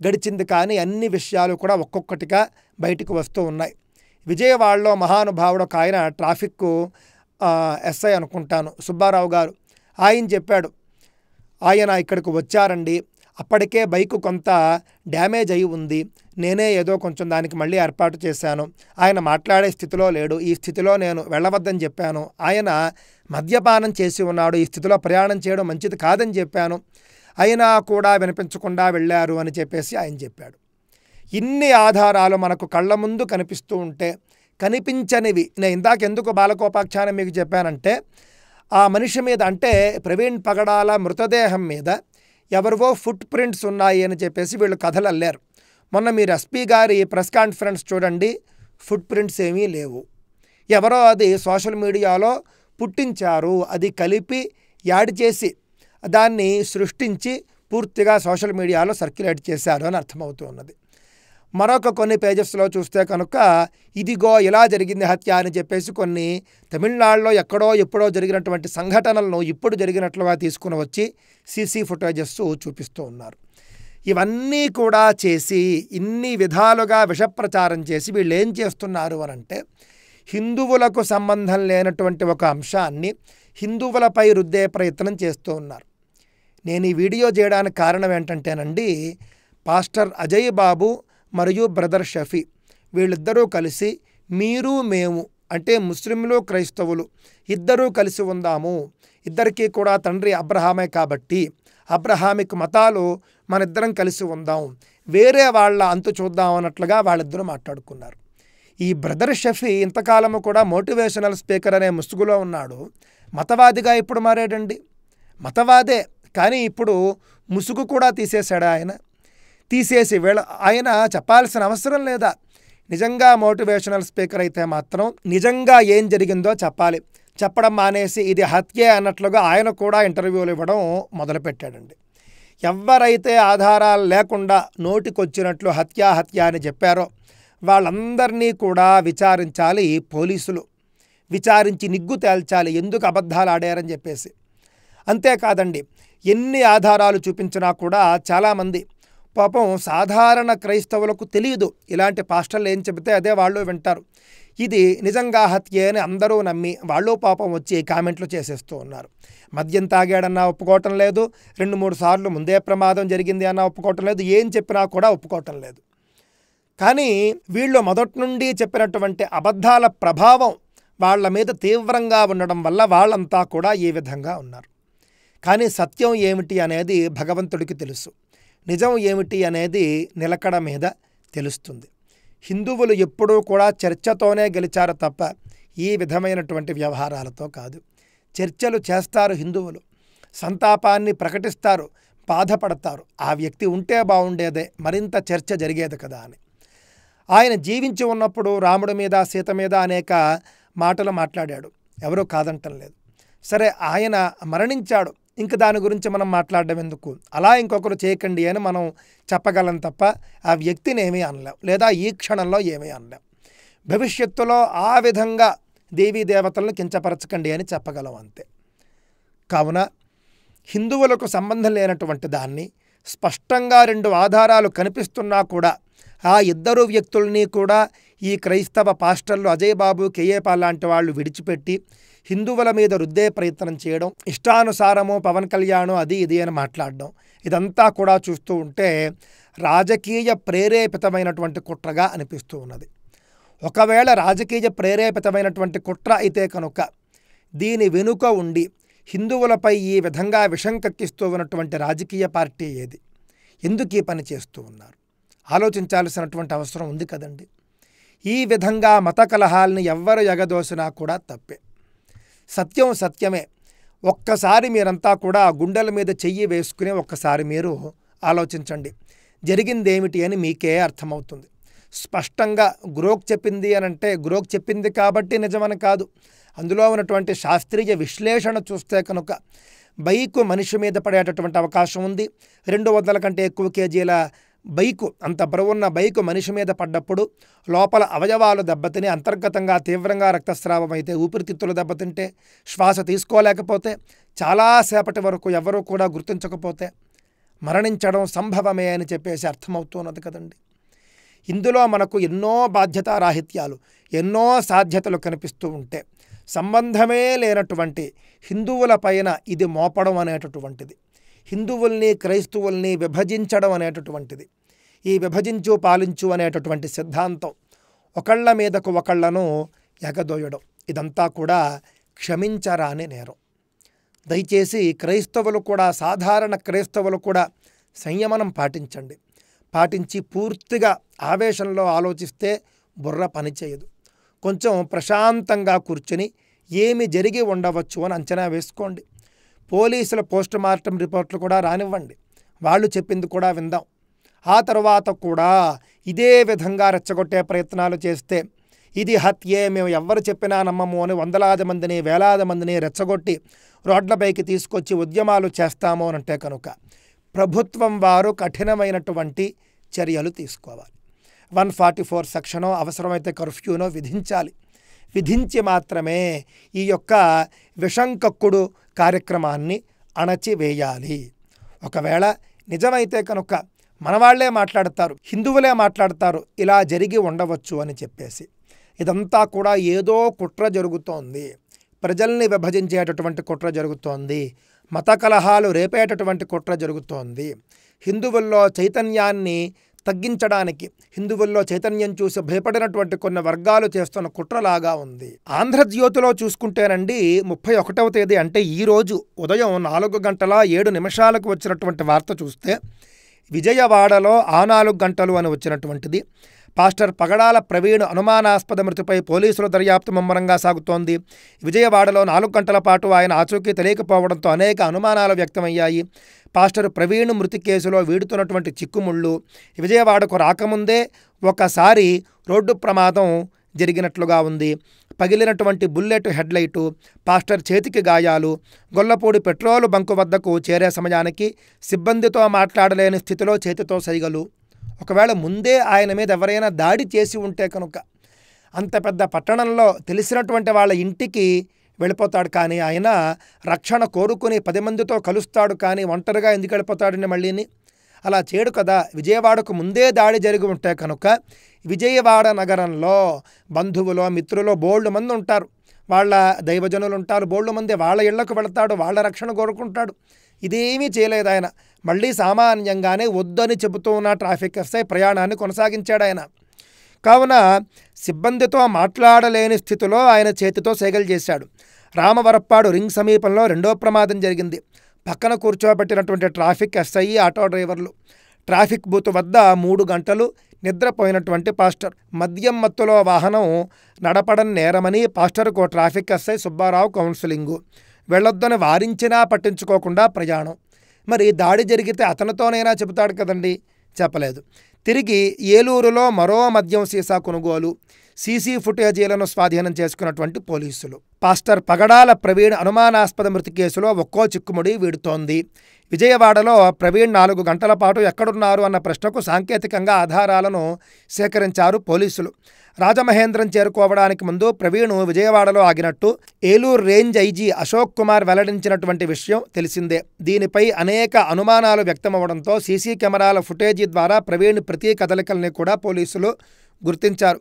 గడిచింది, కానీ అన్ని విషయాలు కూడా ఒక్కొక్కటిగా బయటకు వస్తూ ఉన్నాయి. విజయవాడలో మహానుభావుడు ఒక ఆయన, ట్రాఫిక్ ఎస్ఐ అనుకుంటాను, సుబ్బారావు గారు, ఆయన చెప్పాడు, ఆయన ఇక్కడికి వచ్చారండి, అప్పటికే బైకు కొంత డ్యామేజ్ అయి ఉంది, నేనే ఏదో కొంచెం దానికి మళ్ళీ ఏర్పాటు చేశాను, ఆయన మాట్లాడే స్థితిలో లేడు, ఈ స్థితిలో నేను వెళ్ళవద్దని చెప్పాను, ఆయన మద్యపానం చేసి ఉన్నాడు, ఈ స్థితిలో ప్రయాణం చేయడం మంచిది కాదని చెప్పాను, అయినా కూడా వినిపించకుండా వెళ్ళారు అని చెప్పేసి ఆయన చెప్పాడు. ఇన్ని ఆధారాలు మనకు కళ్ళ ముందు కనిపిస్తూ ఉంటే కనిపించనివి, నేను ఇందాకెందుకు బాలకోపాఖ్యానం మీకు చెప్పానంటే, ఆ మనిషి మీద అంటే ప్రవీణ్ పగడాల మృతదేహం మీద ఎవరివో ఫుట్ ప్రింట్స్ ఉన్నాయి అని చెప్పేసి వీళ్ళు కథలు అల్లారు. మొన్న మీరు ఎస్పీ గారి ప్రెస్ కాన్ఫరెన్స్ చూడండి, ఫుట్ ప్రింట్స్ ఏమీ లేవు. ఎవరో అది సోషల్ మీడియాలో పుట్టించారు, అది కలిపి యాడ్ చేసి దాన్ని సృష్టించి పూర్తిగా సోషల్ మీడియాలో సర్క్యులేట్ చేశారు అని అర్థమవుతూ ఉన్నది. మరొక కొన్ని పేజెస్లో చూస్తే కనుక ఇదిగో ఇలా జరిగింది హత్య అని చెప్పేసి కొన్ని తమిళనాడులో ఎక్కడో ఎప్పుడో జరిగినటువంటి సంఘటనలను ఇప్పుడు జరిగినట్లుగా తీసుకుని వచ్చి సీసీ ఫుటేజెస్ చూపిస్తూ ఉన్నారు. ఇవన్నీ కూడా చేసి ఇన్ని విధాలుగా విషప్రచారం చేసి వీళ్ళు ఏం చేస్తున్నారు అని అంటే, హిందువులకు సంబంధం లేనటువంటి ఒక అంశాన్ని హిందువులపై రుద్దే ప్రయత్నం చేస్తూ ఉన్నారు. నేను ఈ వీడియో చేయడానికి కారణం ఏంటంటేనండి, పాస్టర్ అజయ్ బాబు మరియు బ్రదర్ షఫీ వీళ్ళిద్దరూ కలిసి మీరు మేము అంటే ముస్లింలు క్రైస్తవులు ఇద్దరూ కలిసి ఉందాము, ఇద్దరికీ కూడా తండ్రి అబ్రహామే కాబట్టి అబ్రహామిక్ మతాలు మనిద్దరం కలిసి ఉందాం, వేరే వాళ్ళ అంతు చూద్దాం అన్నట్లుగా వాళ్ళిద్దరూ మాట్లాడుకున్నారు. ఈ బ్రదర్ షఫీ ఇంతకాలము కూడా మోటివేషనల్ స్పీకర్ అనే ముసుగులో ఉన్నాడు, మతవాదిగా ఇప్పుడు మారాడండి. మతవాదే కానీ ఇప్పుడు ముసుగు కూడా తీసేశాడా ఆయన? తీసేసి ఆయన చెప్పాల్సిన అవసరం లేదా? నిజంగా మోటివేషనల్ స్పీకర్ అయితే మాత్రం నిజంగా ఏం జరిగిందో చెప్పాలి. చెప్పడం మానేసి ఇది హత్యే అన్నట్లుగా ఆయన కూడా ఇంటర్వ్యూలు ఇవ్వడం మొదలుపెట్టాడండి. ఎవరైతే ఆధారాలు లేకుండా నోటికొచ్చినట్లు హత్య అని చెప్పారో వాళ్ళందరినీ కూడా విచారించాలి పోలీసులు. విచారించి నిగ్గు తేల్చాలి ఎందుకు అబద్ధాలు ఆడారని చెప్పేసి. అంతేకాదండి, ఎన్ని ఆధారాలు చూపించినా కూడా చాలామంది పాపం సాధారణ క్రైస్తవులకు తెలియదు. ఇలాంటి పాస్టర్లు ఏం చెబితే అదే వాళ్ళు వింటారు. ఇది నిజంగా హత్యే అని అందరూ నమ్మి వాళ్ళు పాపం వచ్చి కామెంట్లు చేసేస్తూ ఉన్నారు. మద్యం తాగాడన్నా ఒప్పుకోవటం లేదు, 2-3 సార్లు ముందే ప్రమాదం జరిగింది అన్నా ఒప్పుకోవటం లేదు, ఏం చెప్పినా కూడా ఒప్పుకోవటం లేదు. కానీ వీళ్ళు మొదటి నుండి చెప్పినటువంటి అబద్ధాల ప్రభావం వాళ్ళ మీద తీవ్రంగా ఉండడం వల్ల వాళ్ళంతా కూడా ఈ విధంగా ఉన్నారు. కానీ సత్యం ఏమిటి అనేది భగవంతుడికి తెలుసు. నిజం ఏమిటి అనేది నిలకడ మీద తెలుస్తుంది. హిందువులు ఎప్పుడూ కూడా చర్చతోనే గెలిచారు తప్ప ఈ విధమైనటువంటి వ్యవహారాలతో కాదు. చర్చలు చేస్తారు హిందువులు, సంతాపాన్ని ప్రకటిస్తారు, బాధపడతారు. ఆ వ్యక్తి ఉంటే బాగుండేదే, మరింత చర్చ జరిగేది కదా అని. ఆయన జీవించి ఉన్నప్పుడు రాముడి మీద సీత మీద అనేక మాటలు మాట్లాడాడు, ఎవరూ కాదంటం లేదు. సరే, ఆయన మరణించాడు, ఇంక దాని గురించి మనం మాట్లాడడం ఎందుకు? అలా ఇంకొకరు చేయకండి అని మనం చెప్పగలం తప్ప ఆ వ్యక్తిని ఏమీ అనలేం, లేదా ఈ క్షణంలో ఏమీ అనలేం. భవిష్యత్తులో ఆ విధంగా దేవీ దేవతలను కించపరచకండి అని చెప్పగలం అంతే. కావున హిందువులకు సంబంధం లేనటువంటి దాన్ని స్పష్టంగా 2 ఆధారాలు కనిపిస్తున్నా కూడా ఆ ఇద్దరు వ్యక్తుల్ని కూడా ఈ క్రైస్తవ పాస్టర్లు అజయ్ బాబు, కేఏ పాల్ లాంటి వాళ్ళు విడిచిపెట్టి హిందువుల మీద రుద్దే ప్రయత్నం చేయడం, ఇష్టానుసారము పవన్ కళ్యాణ్ అది ఇది అని మాట్లాడడం, ఇదంతా కూడా చూస్తూ ఉంటే రాజకీయ ప్రేరేపితమైనటువంటి కుట్రగా అనిపిస్తూ ఉన్నది. ఒకవేళ రాజకీయ ప్రేరేపితమైనటువంటి కుట్ర అయితే కనుక దీని వెనుక ఉండి హిందువులపై ఈ విధంగా విషం కక్కిస్తూ ఉన్నటువంటి రాజకీయ పార్టీ ఏది? ఎందుకు ఈ పని చేస్తూ ఉన్నారు? ఆలోచించాల్సినటువంటి అవసరం ఉంది కదండి. ఈ విధంగా మత కలహాలని ఎవ్వరు ఎగదోసినా కూడా తప్పే. సత్యం సత్యమే. ఒక్కసారి మీరంతా కూడా గుండెల మీద చెయ్యి వేసుకుని ఒక్కసారి మీరు ఆలోచించండి, జరిగిందేమిటి అని మీకే అర్థమవుతుంది. స్పష్టంగా గురోక్ చెప్పింది అని అంటే గురోక్ చెప్పింది కాబట్టి నిజమని కాదు. అందులో ఉన్నటువంటి శాస్త్రీయ విశ్లేషణ చూస్తే కనుక బైకు మనిషి మీద పడేటటువంటి అవకాశం ఉంది. 200 కంటే ఎక్కువ కేజీల బైకు, అంత బరువున్న బైకు మనిషి మీద పడ్డప్పుడు లోపల అవయవాలు దెబ్బతిని అంతర్గతంగా తీవ్రంగా రక్తస్రావం అయితే, ఊపిరితిత్తులు దెబ్బతింటే, శ్వాస తీసుకోలేకపోతే, చాలాసేపటి వరకు ఎవరూ కూడా గుర్తించకపోతే మరణించడం సంభవమే అని చెప్పేసి అర్థమవుతున్నది కదండి. ఇందులో మనకు ఎన్నో బాధ్యతారాహిత్యాలు, ఎన్నో సాధ్యతలు కనిపిస్తూ ఉంటే సంబంధమే లేనటువంటి హిందువుల పైన ఇది మోపడం అనేటటువంటిది, హిందువుల్ని క్రైస్తవుల్ని విభజించడం అనేటటువంటిది, ఈ విభజించు పాలించు అనేటటువంటి సిద్ధాంతం, ఒకళ్ళ మీదకు ఒకళ్లను ఎగదోయడం, ఇదంతా కూడా క్షమించరాని నేరం. దయచేసి క్రైస్తవులు కూడా, సాధారణ క్రైస్తవులు కూడా సంయమనం పాటించండి. పాటించి పూర్తిగా ఆవేశంలో ఆలోచిస్తే బుర్ర పనిచేయదు. కొంచెం ప్రశాంతంగా కూర్చుని ఏమి జరిగి ఉండవచ్చు అని అంచనా వేసుకోండి. పోలీసుల పోస్ట్ మార్టం రిపోర్ట్లు కూడా రానివ్వండి, వాళ్ళు చెప్పింది కూడా విందాం. ఆ తర్వాత కూడా ఇదే విధంగా రెచ్చగొట్టే ప్రయత్నాలు చేస్తే ఇది హత్యే, మేము ఎవరు చెప్పినా నమ్మము అని వందలాది మందిని, వేలాది మందిని రెచ్చగొట్టి రోడ్లపైకి తీసుకొచ్చి ఉద్యమాలు చేస్తాము అని అంటే కనుక ప్రభుత్వం వారు కఠినమైనటువంటి చర్యలు తీసుకోవాలి. 144 సెక్షనో అవసరమైతే కర్ఫ్యూనో విధించాలి. విధించి మాత్రమే ఈ యొక్క విషంకక్కుడు కార్యక్రమాన్ని అణచివేయాలి. ఒకవేళ నిజమైతే కనుక మనవాళ్లే మాట్లాడతారు, హిందువులే మాట్లాడతారు, ఇలా జరిగి ఉండవచ్చు అని చెప్పేసి. ఇదంతా కూడా ఏదో కుట్ర జరుగుతోంది, ప్రజల్ని విభజించేటటువంటి కుట్ర జరుగుతోంది, మత కలహాలు రేపేటటువంటి కుట్ర జరుగుతోంది, హిందువుల్లో చైతన్యాన్ని తగ్గించడానికి, హిందువుల్లో చైతన్యం చూసి భయపడినటువంటి కొన్ని వర్గాలు చేస్తున్న కుట్రలాగా ఉంది. ఆంధ్రజ్యోతిలో చూసుకుంటేనండి 31వ తేదీ అంటే ఈరోజు ఉదయం 4:07 వచ్చినటువంటి వార్త చూస్తే విజయవాడలో ఆ 4 గంటలు అని వచ్చినటువంటిది, పాస్టర్ పగడాల ప్రవీణ్ అనుమానాస్పద మృతిపై పోలీసుల దర్యాప్తు ముమ్మరంగా సాగుతోంది. విజయవాడలో 4 గంటల పాటు ఆయన ఆచూకీ తెలియకపోవడంతో అనేక అనుమానాలు వ్యక్తమయ్యాయి. పాస్టర్ ప్రవీణ్ మృతి కేసులో వీడుతున్నటువంటి చిక్కుముళ్ళు విజయవాడకు రాకముందే ఒకసారి రోడ్డు ప్రమాదం జరిగినట్లుగా ఉంది. పగిలినటువంటి బుల్లెట్ హెడ్లైటు, పాస్టర్ చేతికి గాయాలు, గొల్లపూడి పెట్రోలు బంకు వద్దకు చేరే సమయానికి సిబ్బందితో మాట్లాడలేని స్థితిలో చేతితో సైగలు. ఒకవేళ ముందే ఆయన మీద ఎవరైనా దాడి చేసి ఉంటే కనుక అంత పెద్ద పట్టణంలో తెలిసినటువంటి వాళ్ళ ఇంటికి వెళ్ళిపోతాడు, కానీ ఆయన రక్షణ కోరుకుని 10 మందితో కలుస్తాడు, కానీ ఒంటరిగా ఎందుకు వెళ్ళిపోతాడని మళ్ళీని అలా చేయడు కదా. విజయవాడకు ముందే దాడి జరిగి ఉంటే కనుక విజయవాడ నగరంలో బంధువులో మిత్రులో బోల్డు మంది ఉంటారు, వాళ్ళ దైవజనులు ఉంటారు, బోల్డు మంది వాళ్ళ ఇళ్లకు వెళతాడు, వాళ్ళ రక్షణ కోరుకుంటాడు. ఇదేమీ చేయలేదు ఆయన. మళ్ళీ సామాన్యంగానే వద్దని చెబుతూ ఉన్న ట్రాఫిక్ ఎస్ఐ ప్రయాణాన్ని కొనసాగించాడు ఆయన. కావున సిబ్బందితో మాట్లాడలేని స్థితిలో ఆయన చేతితో సైగలు చేశాడు. రామవరప్పాడు రింగ్ సమీపంలో 2వ ప్రమాదం జరిగింది. పక్కన కూర్చోబెట్టినటువంటి ట్రాఫిక్ ఎస్ఐ, ఆటో డ్రైవర్లు. ట్రాఫిక్ బూత్ వద్ద 3 గంటలు నిద్రపోయినటువంటి పాస్టర్. మద్యం మత్తులో వాహనం నడపడం నేరమని పాస్టర్కు ట్రాఫిక్ ఎస్ఐ సుబ్బారావు కౌన్సిలింగు. వెళ్ళొద్దని వారించినా పట్టించుకోకుండా ప్రయాణం. మరి దాడి జరిగితే అతనితోనైనా చెబుతాడు కదండి, చెప్పలేదు. తిరిగి ఏలూరులో మరో మద్యం సీసా కొనుగోలు. సీసీ ఫుటేజీలను స్వాధీనం చేసుకున్నటువంటి పోలీసులు. పాస్టర్ పగడాల ప్రవీణ్ అనుమానాస్పద మృతి కేసులో ఒక్కో చిక్కుముడి వీడుతోంది. విజయవాడలో ప్రవీణ్ 4 గంటల పాటు ఎక్కడున్నారు అన్న ప్రశ్నకు సాంకేతికంగా ఆధారాలను సేకరించారు పోలీసులు. రాజమహేంద్రం చేరుకోవడానికి ముందు ప్రవీణ్ విజయవాడలో ఆగినట్టు ఏలూరు రేంజ్ ఐజీ అశోక్ కుమార్ వెల్లడించినటువంటి విషయం తెలిసిందే. దీనిపై అనేక అనుమానాలు వ్యక్తమవడంతో సీసీ కెమెరాల ఫుటేజీ ద్వారా ప్రవీణ్ ప్రతి కదలికల్ని కూడా పోలీసులు గుర్తించారు.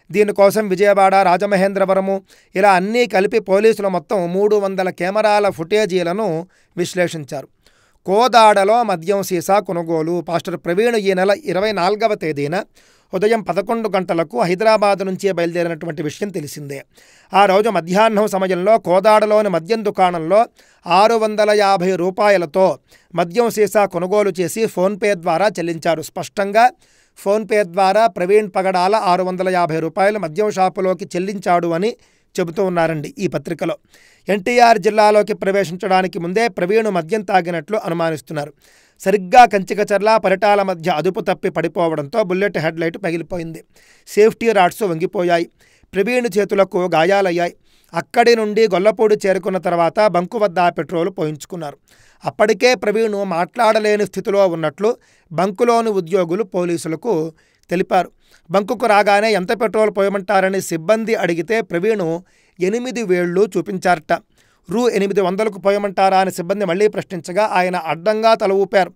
దీనికోసం విజయవాడ, రాజమహేంద్రవరము ఇలా అన్నీ కలిపి పోలీసులు మొత్తం 300 కెమెరాల ఫుటేజీలను విశ్లేషించారు. కోదాడలో మద్యం సీసా కొనుగోలు. పాస్టర్ ప్రవీణ్ ఈ నెల 24వ తేదీన ఉదయం 11 గంటలకు హైదరాబాద్ నుంచి బయలుదేరినటువంటి విషయం తెలిసిందే. ఆ రోజు మధ్యాహ్నం సమయంలో కోదాడలోని మద్యం దుకాణంలో 650 రూపాయలతో మద్యం సీసా కొనుగోలు చేసి ఫోన్పే ద్వారా చెల్లించారు. స్పష్టంగా ఫోన్పే ద్వారా ప్రవీణ్ పగడాల 650 రూపాయలు మద్యం షాపులోకి చెల్లించాడు అని చెబుతూ ఉన్నారండి ఈ పత్రికలో. ఎన్టీఆర్ జిల్లాలోకి ప్రవేశించడానికి ముందే ప్రవీణ్ మద్యం తాగినట్లు అనుమానిస్తున్నారు. సరిగ్గా కంచికచర్ల పరిటాల మధ్య అదుపు తప్పి పడిపోవడంతో బుల్లెట్ హెడ్లైట్ పగిలిపోయింది. సేఫ్టీ రాడ్స్ వంగిపోయాయి. ప్రవీణ్ చేతులకు గాయాలయ్యాయి. అక్కడి నుండి గొల్లపూడి చేరుకున్న తర్వాత బంకు వద్ద పెట్రోలు పోయించుకున్నారు. అప్పటికే ప్రవీణ్ మాట్లాడలేని స్థితిలో ఉన్నట్లు బంకులోని ఉద్యోగులు పోలీసులకు తెలిపారు. బంకుకు రాగానే ఎంత పెట్రోల్ పోయమంటారని సిబ్బంది అడిగితే ప్రవీణ్ 8 వేళ్లు చూపించారట. రూ. 800కు పోయమంటారా అని సిబ్బంది మళ్లీ ప్రశ్నించగా ఆయన అడ్డంగా తల ఊపారు.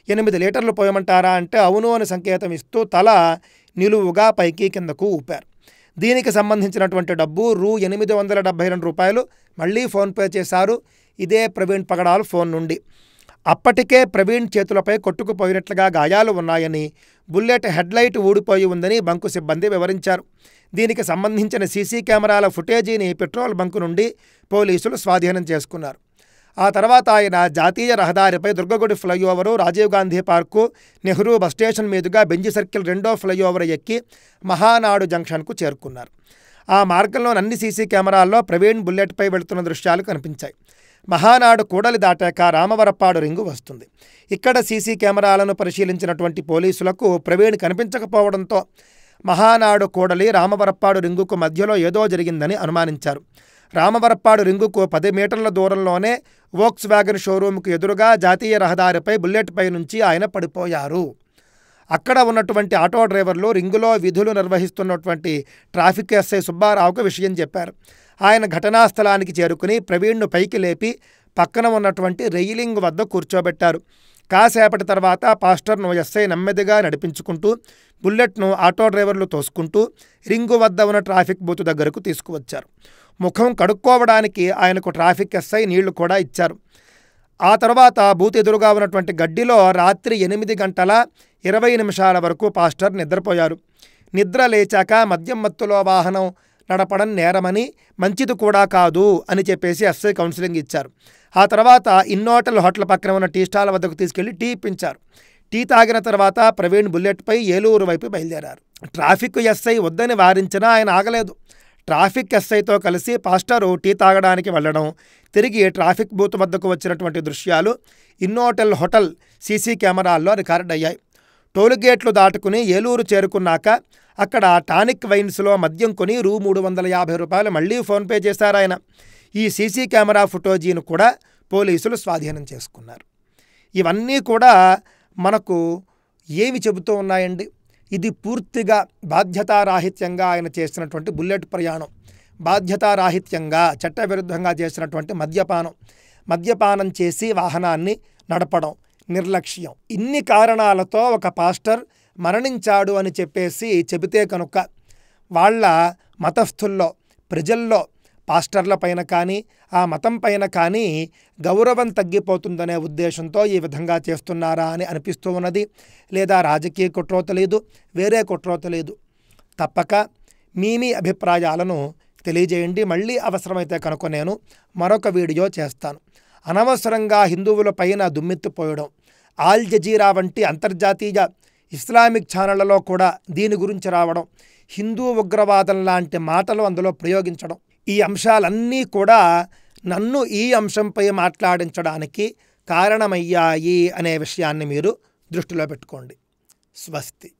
8 లీటర్లు పోయమంటారా అంటే అవును అని సంకేతం ఇస్తూ తల నిలువుగా పైకి కిందకు ఊపారు. దీనికి సంబంధించినటువంటి డబ్బు రూ. 872 రూపాయలు మళ్లీ ఫోన్పే చేశారు. ఇదే ప్రవీణ్ పగడాల ఫోన్ నుండి. అప్పటికే ప్రవీణ్ చేతులపై కొట్టుకుపోయినట్లుగా గాయాలు ఉన్నాయని, బుల్లెట్ హెడ్లైట్ ఊడిపోయి ఉందని బంకు సిబ్బంది వివరించారు. దీనికి సంబంధించిన సీసీ కెమెరాల ఫుటేజీని పెట్రోల్ బంకు నుండి పోలీసులు స్వాధీనం చేసుకున్నారు. ఆ తర్వాత ఆయన జాతీయ రహదారిపై దుర్గగుడి flyover, Rajiv Gandhi park, Nehru bus station మీదుగా బెంజి సర్కిల్ 2వ ఫ్లైఓవర్ ఎక్కి మహానాడు జంక్షన్కు చేరుకున్నారు. ఆ మార్గంలోని అన్ని సీసీ కెమెరాల్లో ప్రవీణ్ బుల్లెట్పై వెళుతున్న దృశ్యాలు కనిపించాయి. మహానాడు కూడలి దాటాక రామవరప్పాడు రింగు వస్తుంది. ఇక్కడ సీసీ కెమెరాలను పరిశీలించినటువంటి పోలీసులకు ప్రవీణ్ కనిపించకపోవడంతో మహానాడు కూడలి రామవరప్పాడు రింగుకు మధ్యలో ఏదో జరిగిందని అనుమానించారు. రామవరప్పాడు రింగుకు 10 మీటర్ల దూరంలోనే వోక్స్ వ్యాగన్ షోరూంకు ఎదురుగా జాతీయ రహదారిపై బుల్లెట్పై నుంచి ఆయన పడిపోయారు. అక్కడ ఉన్నటువంటి ఆటో డ్రైవర్లు రింగులో విధులు నిర్వహిస్తున్నటువంటి ట్రాఫిక్ ఎస్ఐ సుబ్బారావుకు విషయం చెప్పారు. ఆయన ఘటనా స్థలానికి చేరుకుని ప్రవీణ్ను పైకి లేపి పక్కన ఉన్నటువంటి రెయిలింగ్ వద్ద కూర్చోబెట్టారు. కాసేపటి తర్వాత పాస్టర్ను ఎస్ఐ నెమ్మదిగా నడిపించుకుంటూ బుల్లెట్ను ఆటో డ్రైవర్లు తోసుకుంటూ రింగు వద్ద ఉన్న ట్రాఫిక్ బూత్ దగ్గరకు తీసుకువచ్చారు. ముఖం కడుక్కోవడానికి ఆయనకు ట్రాఫిక్ ఎస్ఐ నీళ్లు కూడా ఇచ్చారు. ఆ తర్వాత బూత్ ఎదురుగా ఉన్నటువంటి గడ్డిలో రాత్రి 8 గంటల 20 నిమిషాల వరకు పాస్టర్ నిద్రపోయారు. నిద్ర లేచాక మద్యం మత్తులో వాహనం నడపడం నేరమని, మంచిది కూడా కాదు అని చెప్పేసి ఎస్ఐ కౌన్సిలింగ్ ఇచ్చారు. ఆ తర్వాత ఇన్నోటల్ హోటల్ పక్కన ఉన్న టీ స్టాల్ వద్దకు తీసుకెళ్లి టీ ఇప్పించారు. టీ తాగిన తర్వాత ప్రవీణ్ బుల్లెట్పై ఏలూరు వైపు బయలుదేరారు. ట్రాఫిక్ ఎస్ఐ వద్దని వారించినా ఆయన ఆగలేదు. ట్రాఫిక్ ఎస్ఐతో కలిసి పాస్టరు టీ తాగడానికి వెళ్లడం, తిరిగి ట్రాఫిక్ బూత్ వద్దకు వచ్చినటువంటి దృశ్యాలు ఇన్నోటెల్ హోటల్ సీసీ కెమెరాల్లో రికార్డయ్యాయి. టోల్గేట్లు దాటుకుని ఏలూరు చేరుకున్నాక అక్కడ టానిక్ వైన్స్లో మద్యం కొని రూ. 350 మళ్లీ ఫోన్పే చేశారాయన. ఈ సీసీ కెమెరా ఫుటేజీను కూడా పోలీసులు స్వాధీనం చేసుకున్నారు. ఇవన్నీ కూడా మనకు ఏమి చెబుతూ ఉన్నాయండి? ఇది పూర్తిగా బాధ్యతారాహిత్యంగా ఆయన చేసినటువంటి బుల్లెట్ ప్రయాణం, బాధ్యతారాహిత్యంగా చట్టవిరుద్ధంగా చేసినటువంటి మద్యపానం చేసి వాహనాన్ని నడపడం, నిర్లక్ష్యం, ఇన్ని కారణాలతో ఒక పాస్టర్ మరణించాడు అని చెబితే కనుక వాళ్ళ మతస్థుల్లో, ప్రజల్లో పాస్టర్ల పైన కానీ ఆ మతం పైన కానీ గౌరవం తగ్గిపోతుందనే ఉద్దేశంతో ఈ విధంగా చేస్తున్నారా అని అనిపిస్తూ ఉన్నది. లేదా రాజకీయ కుట్రో తెలియదు, వేరే కుట్రో తెలియదు. తప్పక మీ అభిప్రాయాలను తెలియజేయండి. మళ్ళీ అవసరమైతే కనుక నేను మరొక వీడియో చేస్తాను. అనవసరంగా హిందువుల పైన దుమ్మెత్తిపోయడం, ఆల్ జజీరా వంటి అంతర్జాతీయ ఇస్లామిక్ ఛానళ్లలో కూడా దీని గురించి రావడం, హిందూ ఉగ్రవాదం లాంటి మాటలు అందులో ప్రయోగించడం, ఈ అంశాలన్నీ కూడా నన్ను ఈ అంశంపై మాట్లాడించడానికి కారణమయ్యాయి అనే విషయాన్ని మీరు దృష్టిలో పెట్టుకోండి. స్వస్తి.